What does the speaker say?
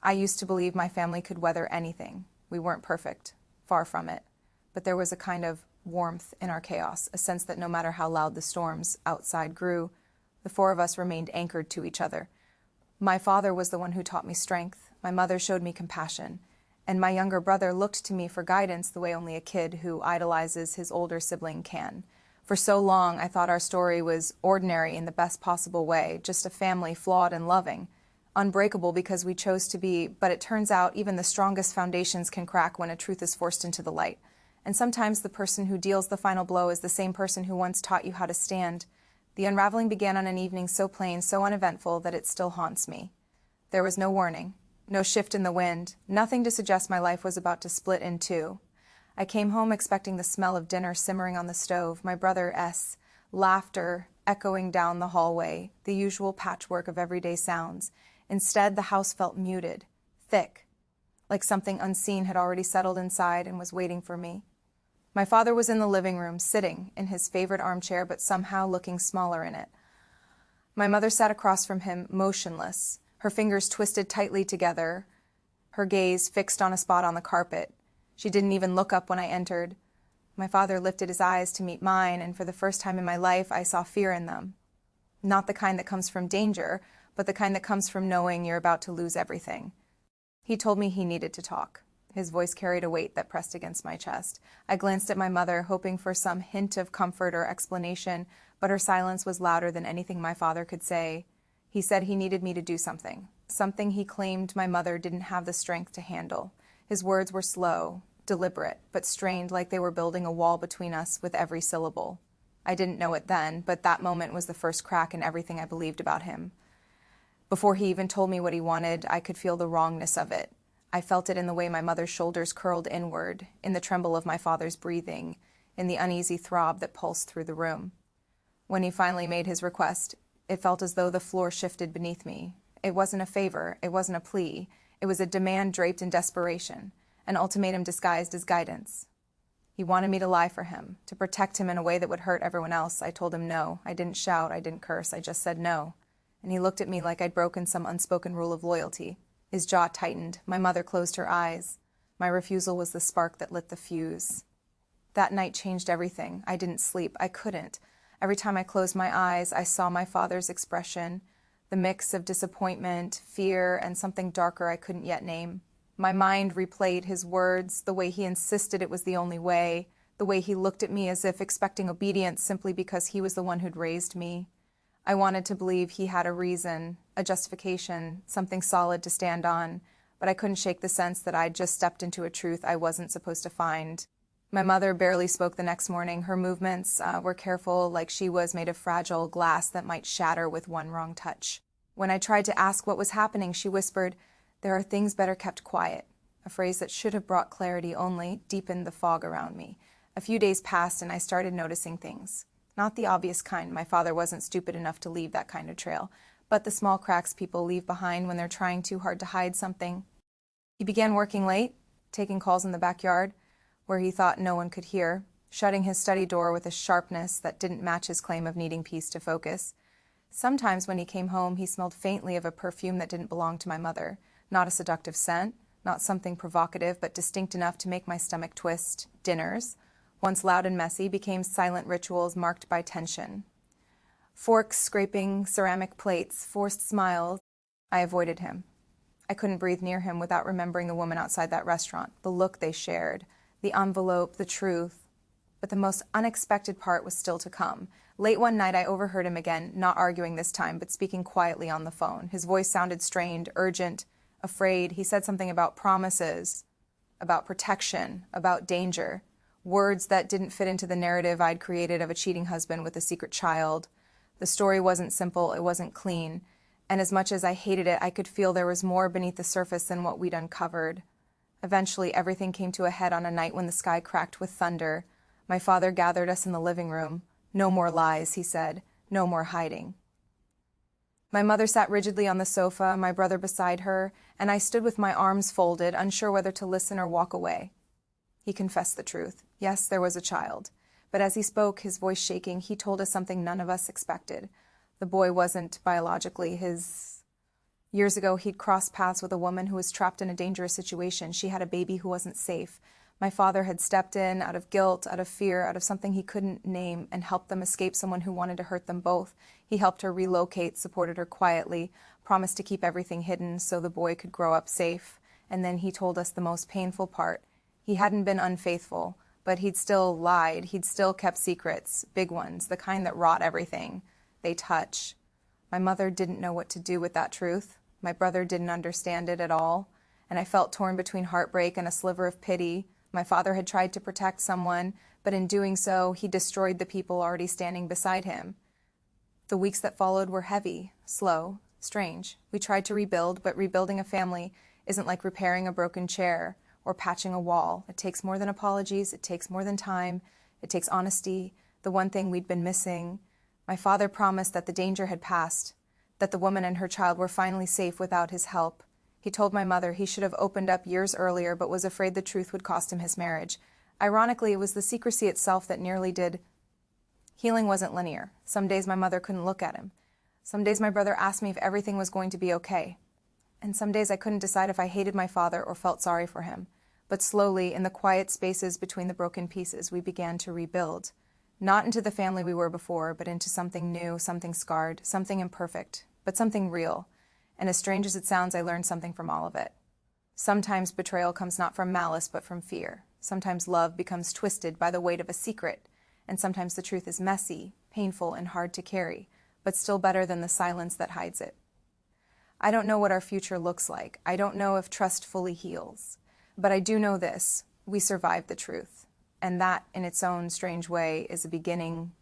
I used to believe my family could weather anything. We weren't perfect, far from it. But there was a kind of warmth in our chaos, a sense that no matter how loud the storms outside grew, the four of us remained anchored to each other. My father was the one who taught me strength, my mother showed me compassion, and my younger brother looked to me for guidance the way only a kid who idolizes his older sibling can. For so long, I thought our story was ordinary in the best possible way, just a family flawed and loving. Unbreakable because we chose to be, but it turns out even the strongest foundations can crack when a truth is forced into the light. And sometimes the person who deals the final blow is the same person who once taught you how to stand. The unraveling began on an evening so plain, so uneventful, that it still haunts me. There was no warning, no shift in the wind, nothing to suggest my life was about to split in two. I came home expecting the smell of dinner simmering on the stove, my brother's laughter echoing down the hallway, the usual patchwork of everyday sounds. Instead, the house felt muted, thick, like something unseen had already settled inside and was waiting for me. My father was in the living room, sitting in his favorite armchair, but somehow looking smaller in it. My mother sat across from him, motionless, her fingers twisted tightly together, her gaze fixed on a spot on the carpet. She didn't even look up when I entered. My father lifted his eyes to meet mine, and for the first time in my life, I saw fear in them. Not the kind that comes from danger, but the kind that comes from knowing you're about to lose everything. He told me he needed to talk. His voice carried a weight that pressed against my chest. I glanced at my mother, hoping for some hint of comfort or explanation, but her silence was louder than anything my father could say. He said he needed me to do something, something he claimed my mother didn't have the strength to handle. His words were slow, deliberate, but strained like they were building a wall between us with every syllable. I didn't know it then, but that moment was the first crack in everything I believed about him. Before he even told me what he wanted, I could feel the wrongness of it. I felt it in the way my mother's shoulders curled inward, in the tremble of my father's breathing, in the uneasy throb that pulsed through the room. When he finally made his request, it felt as though the floor shifted beneath me. It wasn't a favor, it wasn't a plea, it was a demand draped in desperation, an ultimatum disguised as guidance. He wanted me to lie for him, to protect him in a way that would hurt everyone else. I told him no. I didn't shout, I didn't curse, I just said no. And he looked at me like I'd broken some unspoken rule of loyalty. His jaw tightened. My mother closed her eyes. My refusal was the spark that lit the fuse. That night changed everything. I didn't sleep. I couldn't. Every time I closed my eyes, I saw my father's expression, the mix of disappointment, fear, and something darker I couldn't yet name. My mind replayed his words, the way he insisted it was the only way, the way he looked at me as if expecting obedience simply because he was the one who'd raised me. I wanted to believe he had a reason, a justification, something solid to stand on, but I couldn't shake the sense that I'd just stepped into a truth I wasn't supposed to find. My mother barely spoke the next morning. Her movements were careful, like she was made of fragile glass that might shatter with one wrong touch. When I tried to ask what was happening, she whispered, "There are things better kept quiet," a phrase that should have brought clarity only deepened the fog around me. A few days passed and I started noticing things. Not the obvious kind. My father wasn't stupid enough to leave that kind of trail, but the small cracks people leave behind when they're trying too hard to hide something. He began working late, taking calls in the backyard, where he thought no one could hear, shutting his study door with a sharpness that didn't match his claim of needing peace to focus. Sometimes when he came home, he smelled faintly of a perfume that didn't belong to my mother. Not a seductive scent, not something provocative, but distinct enough to make my stomach twist. Dinners, once loud and messy, became silent rituals marked by tension. Forks scraping ceramic plates, forced smiles. I avoided him. I couldn't breathe near him without remembering the woman outside that restaurant, the look they shared, the envelope, the truth. But the most unexpected part was still to come. Late one night, I overheard him again, not arguing this time, but speaking quietly on the phone. His voice sounded strained, urgent, afraid. He said something about promises, about protection, about danger. Words that didn't fit into the narrative I'd created of a cheating husband with a secret child. The story wasn't simple, it wasn't clean, and as much as I hated it, I could feel there was more beneath the surface than what we'd uncovered. Eventually, everything came to a head on a night when the sky cracked with thunder. My father gathered us in the living room. "No more lies," he said. "No more hiding." My mother sat rigidly on the sofa, my brother beside her, and I stood with my arms folded, unsure whether to listen or walk away. He confessed the truth. Yes, there was a child. But as he spoke, his voice shaking, he told us something none of us expected. The boy wasn't biologically his Years ago, he'd crossed paths with a woman who was trapped in a dangerous situation. She had a baby who wasn't safe. My father had stepped in out of guilt, out of fear, out of something he couldn't name, and helped them escape someone who wanted to hurt them both. He helped her relocate, supported her quietly, promised to keep everything hidden so the boy could grow up safe. And then he told us the most painful part. He hadn't been unfaithful, but he'd still lied. He'd still kept secrets, big ones, the kind that rot everything they touch. My mother didn't know what to do with that truth. My brother didn't understand it at all, and I felt torn between heartbreak and a sliver of pity. My father had tried to protect someone, but in doing so, he destroyed the people already standing beside him. The weeks that followed were heavy, slow, strange. We tried to rebuild, but rebuilding a family isn't like repairing a broken chair or patching a wall. It takes more than apologies, it takes more than time, it takes honesty, the one thing we'd been missing. My father promised that the danger had passed, that the woman and her child were finally safe without his help. He told my mother he should have opened up years earlier, but was afraid the truth would cost him his marriage. Ironically, it was the secrecy itself that nearly did. Healing wasn't linear. Some days my mother couldn't look at him. Some days my brother asked me if everything was going to be okay. And some days I couldn't decide if I hated my father or felt sorry for him. But slowly, in the quiet spaces between the broken pieces, we began to rebuild. Not into the family we were before, but into something new, something scarred, something imperfect, but something real. And as strange as it sounds, I learned something from all of it. Sometimes betrayal comes not from malice, but from fear. Sometimes love becomes twisted by the weight of a secret. And sometimes the truth is messy, painful, and hard to carry, but still better than the silence that hides it. I don't know what our future looks like. I don't know if trust fully heals. But I do know this: we survived the truth. And that, in its own strange way, is a beginning